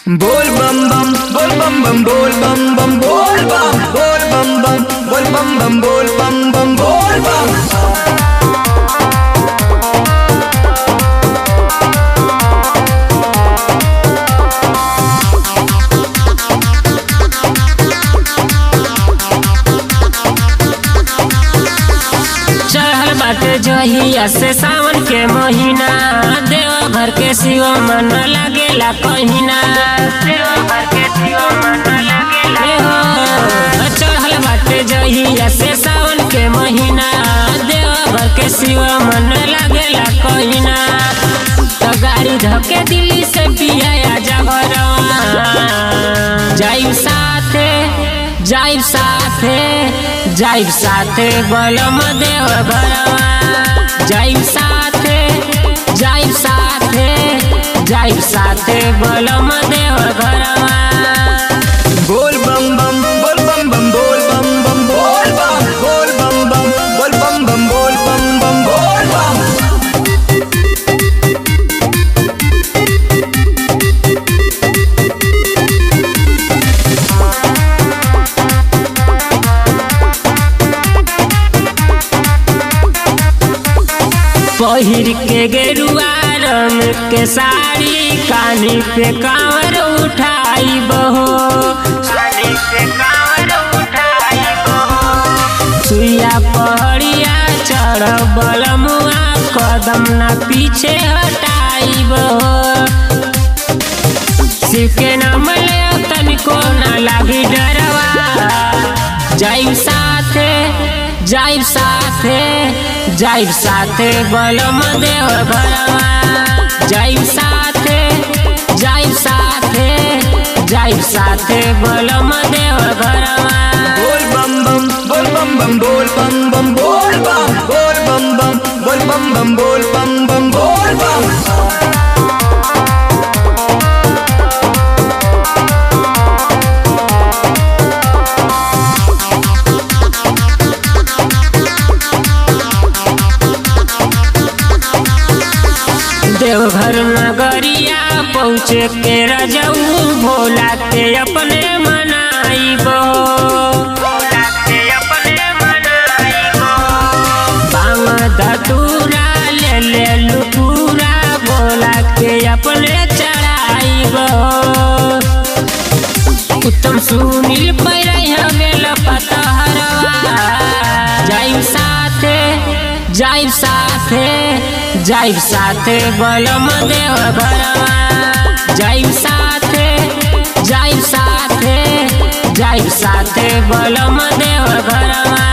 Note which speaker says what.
Speaker 1: बोल बम बम बोल बम बम बोल बम बम बोल बम बोल बम बम बोल बम बम बोल बम बम बोल बम।
Speaker 2: चढ़ल बाटे जहिया से सावन के महीना, देवघर के शिव मन लागेला कहिना। देवघर के शिव मन लागेला हो। चढ़ल बाटे जहिया से सावन के महीना, देवघर के शिव मन लागेला कहिना। तो गाड़ी धके दिल्ली से पिया जगरवा, जाइब साथे जाइब साथे जाइब साथे बलम देवघरवा, जाइब साथे जाइब साथे जाइब साथे बलम देवघरवा।
Speaker 1: बोल बम बम बोल बम बम बोल बम बम बोल बम बोल बम बम बोल बम बम बोल बम बम बोल बम।
Speaker 2: पहिर के गेरुआ रंग के साड़ी, कानी पे कांवर उठाई बहो, कानी पे कांवर उठाई बहो। सुइया पहड़िया चढ़ बलमुआ, कदम ना पीछे हटाई बहो। शिव के नाम ले तनिको ना लागी डरवा, जाइब साथे जाइब साथे जाइब साथे बलम देवघरवा, जाइब साथे जाइब साथे जाइब साथे बलम देवघरवा।
Speaker 1: बोल बम बम बोल बम बम बोल बम बम बोल बम बोल बम बम बोल बम बम बोल बम बम बोल बम।
Speaker 2: देवघर नगरिया पहुँचे के रजऊ, भोला के अपने मनाई बहो, भोला के अपने मनाई बहो। बांग धतूरा ले ले लुटूरा, भोला के अपने चढ़ाई बहो। उत्तम सुनील पैरई हमें पतहरवा, जाइब साथे जाइब साथे जाइब साथे बलम देवघरवा, जाइब साथे जाइब साथे जाइब साथे बलम देवघरवा।